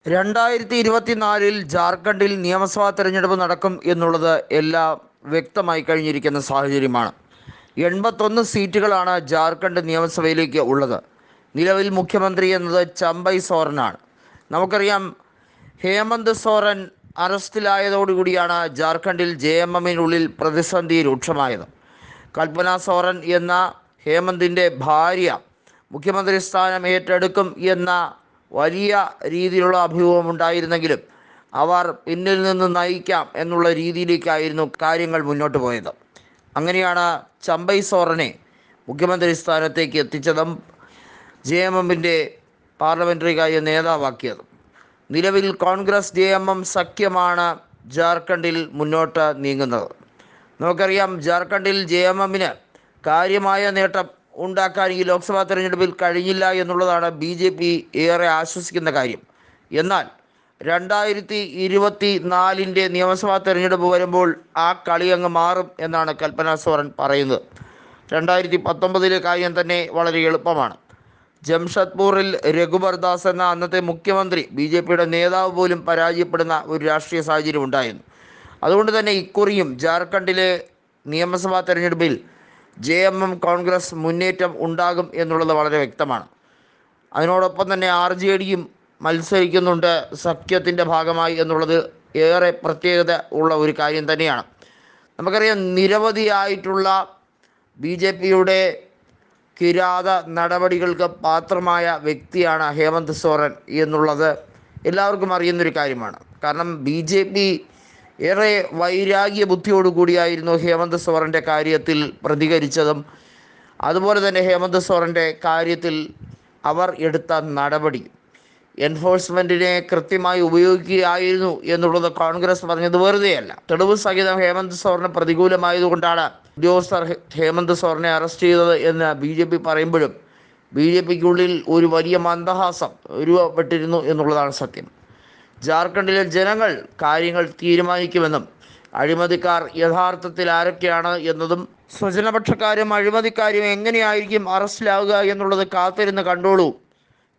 2024 ജാർഖണ്ഡിൽ നിയമസഭാ തെരഞ്ഞെടുപ്പ് നടക്കും എന്നുള്ളത് എല്ലാം വ്യക്തമായി കഴിഞ്ഞിരിക്കുന്ന സാഹചര്യമാണ്. 81 സീറ്റുകളാണ് ജാർഖണ്ഡ് നിയമസഭയിലേക്ക് ഉള്ളത്. നിലവിൽ മുഖ്യമന്ത്രി എന്നത് ചമ്പൈ സോറനാണ്. നമുക്കറിയാം, ഹേമന്ത് സോറൻ അറസ്റ്റിലായതോടുകൂടിയാണ് ജാർഖണ്ഡിൽ JMMനുള്ളിൽ പ്രതിസന്ധി രൂക്ഷമായത്. കൽപ്പന സോറൻ എന്ന ഹേമന്തിൻ്റെ ഭാര്യ മുഖ്യമന്ത്രി സ്ഥാനം ഏറ്റെടുക്കും എന്ന വലിയ രീതിയിലുള്ള അഭ്യൂഹം ഉണ്ടായിരുന്നെങ്കിലും അവർ പിന്നിൽ നിന്ന് നയിക്കാം എന്നുള്ള രീതിയിലേക്കായിരുന്നു കാര്യങ്ങൾ മുന്നോട്ട് പോയത്. അങ്ങനെയാണ് ചമ്പൈ സോറനെ മുഖ്യമന്ത്രി സ്ഥാനത്തേക്ക് എത്തിച്ചതും JMMൻ്റെ പാർലമെൻ്ററി കാര്യ നേതാവാക്കിയതും. നിലവിൽ കോൺഗ്രസ് JMM സഖ്യമാണ് ജാർഖണ്ഡിൽ മുന്നോട്ട് നീങ്ങുന്നത്. നമുക്കറിയാം, ജാർഖണ്ഡിൽ JMMന് കാര്യമായ നേട്ടം ഉണ്ടാക്കാൻ ഈ ലോക്സഭാ തെരഞ്ഞെടുപ്പിൽ കഴിഞ്ഞില്ല എന്നുള്ളതാണ് BJP ഏറെ ആശ്വസിക്കുന്ന കാര്യം. എന്നാൽ 2024 നിയമസഭാ തെരഞ്ഞെടുപ്പ് വരുമ്പോൾ ആ കളി അങ്ങ് മാറും എന്നാണ് കൽപ്പന സോറൻ പറയുന്നത്. 2019 കാര്യം തന്നെ വളരെ എളുപ്പമാണ്. ജംഷഡ്പൂരിൽ രഘുബർ ദാസ് എന്ന അന്നത്തെ മുഖ്യമന്ത്രി BJPയുടെ നേതാവ് പോലും പരാജയപ്പെടുന്ന ഒരു രാഷ്ട്രീയ സാഹചര്യം ഉണ്ടായിരുന്നു. അതുകൊണ്ട് തന്നെ ഇക്കുറിയും ജാർഖണ്ഡിലെ നിയമസഭാ തെരഞ്ഞെടുപ്പിൽ JMM കോൺഗ്രസ് മുന്നേറ്റം ഉണ്ടാകും എന്നുള്ളത് വളരെ വ്യക്തമാണ്. അതിനോടൊപ്പം തന്നെ RJDയും മത്സരിക്കുന്നുണ്ട് സഖ്യത്തിൻ്റെ ഭാഗമായി എന്നുള്ളത് ഏറെ പ്രത്യേകത ഉള്ള ഒരു കാര്യം തന്നെയാണ്. നമുക്കറിയാം, നിരവധിയായിട്ടുള്ള BJPയുടെ കിരാത നടപടികൾക്ക് പാത്രമായ വ്യക്തിയാണ് ഹേമന്ത് സോറൻ എന്നുള്ളത് എല്ലാവർക്കും അറിയുന്നൊരു കാര്യമാണ്. കാരണം BJP ഏറെ വൈരാഗ്യ ബുദ്ധിയോടുകൂടിയായിരുന്നു ഹേമന്ത് സോറൻ്റെ കാര്യത്തിൽ പ്രതികരിച്ചതും അതുപോലെ തന്നെ ഹേമന്ത് സോറൻ്റെ കാര്യത്തിൽ അവർ എടുത്ത നടപടി എൻഫോഴ്സ്മെൻറ്റിനെ കൃത്യമായി ഉപയോഗിക്കുകയായിരുന്നു എന്നുള്ളത് കോൺഗ്രസ് പറഞ്ഞത് വെറുതെയല്ല. തെളിവ് സഹിതം ഹേമന്ത് സോറന് പ്രതികൂലമായതുകൊണ്ടാണ് ഉദ്യോഗസ്ഥർ ഹേമന്ത് സോറനെ അറസ്റ്റ് ചെയ്തത് എന്ന് BJP പറയുമ്പോഴും BJPക്കുള്ളിൽ ഒരു വലിയ മന്ദഹാസം രൂപപ്പെട്ടിരുന്നു എന്നുള്ളതാണ് സത്യം. ജാർഖണ്ഡിലെ ജനങ്ങൾ കാര്യങ്ങൾ തീരുമാനിക്കുമെന്നും അഴിമതിക്കാർ യഥാർത്ഥത്തിൽ ആരൊക്കെയാണ് എന്നതും സ്വജനപക്ഷക്കാരും അഴിമതിക്കാരും എങ്ങനെയായിരിക്കും അറസ്റ്റിലാവുക എന്നുള്ളത് കാത്തിരുന്ന് കണ്ടോളൂ,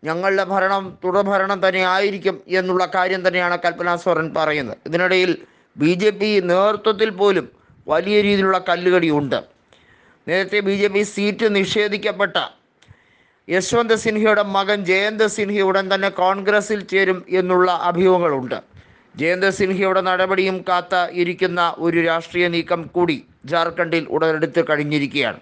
ഞങ്ങളുടെ ഭരണം തുടർഭരണം തന്നെ ആയിരിക്കും എന്നുള്ള കാര്യം തന്നെയാണ് കൽപ്പന സോറൻ പറയുന്നത്. ഇതിനിടയിൽ BJP നേതൃത്വത്തിൽ പോലും വലിയ രീതിയിലുള്ള കല്ലുകടി ഉണ്ട്. നേരത്തെ BJP സീറ്റ് നിഷേധിക്കപ്പെട്ട യശ്വന്ത് സിൻഹയുടെ മകൻ ജയന്ത് സിൻഹ ഉടൻ തന്നെ കോൺഗ്രസിൽ ചേരും എന്നുള്ള അഭ്യൂഹങ്ങളുണ്ട്. ജയന്ത് സിൻഹയുടെ നടപടിയും കാത്ത ഇരിക്കുന്ന ഒരു രാഷ്ട്രീയ നീക്കം കൂടി ജാർഖണ്ഡിൽ ഉടലെടുത്ത് കഴിഞ്ഞിരിക്കുകയാണ്.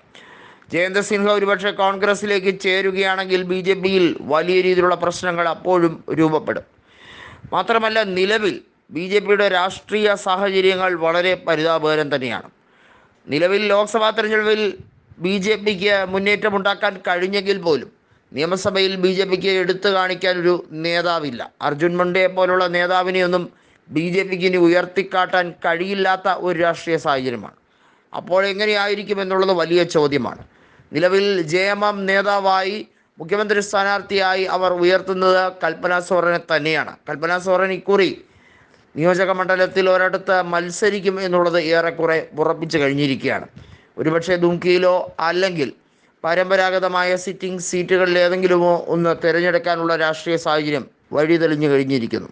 ജയന്ത് സിൻഹ ഒരുപക്ഷെ കോൺഗ്രസിലേക്ക് ചേരുകയാണെങ്കിൽ BJPയിൽ വലിയ രീതിയിലുള്ള പ്രശ്നങ്ങൾ അപ്പോഴും രൂപപ്പെടും. മാത്രമല്ല, നിലവിൽ BJPയുടെ രാഷ്ട്രീയ സാഹചര്യങ്ങൾ വളരെ പരിതാപകരം തന്നെയാണ്. നിലവിൽ ലോക്സഭാ തെരഞ്ഞെടുപ്പിൽ BJPക്ക് മുന്നേറ്റമുണ്ടാക്കാൻ കഴിഞ്ഞെങ്കിൽ പോലും നിയമസഭയിൽ BJPക്ക് എടുത്തു കാണിക്കാൻ ഒരു നേതാവില്ല. അർജുൻ മുണ്ടയെ പോലുള്ള നേതാവിനെയൊന്നും BJPക്ക് ഇനി ഉയർത്തിക്കാട്ടാൻ കഴിയില്ലാത്ത ഒരു രാഷ്ട്രീയ സാഹചര്യമാണ്. അപ്പോൾ എങ്ങനെയായിരിക്കും എന്നുള്ളത് വലിയ ചോദ്യമാണ്. നിലവിൽ JMM നേതാവായി മുഖ്യമന്ത്രി സ്ഥാനാർത്ഥിയായി അവർ ഉയർത്തുന്നത് കൽപ്പന സോറനെ തന്നെയാണ്. കൽപ്പന സോറൻ ഇക്കുറി നിയോജക മണ്ഡലത്തിൽ ഒരിടത്ത് മത്സരിക്കും എന്നുള്ളത് ഏറെക്കുറെ ഉറപ്പിച്ചു കഴിഞ്ഞിരിക്കുകയാണ്. ഒരുപക്ഷെ ദുംകിയിലോ അല്ലെങ്കിൽ പരമ്പരാഗതമായ സിറ്റിംഗ് സീറ്റുകളിൽ ഏതെങ്കിലുമോ ഒന്ന് തിരഞ്ഞെടുക്കാനുള്ള രാഷ്ട്രീയ സാഹചര്യം വഴി തെളിഞ്ഞു കഴിഞ്ഞിരിക്കുന്നു.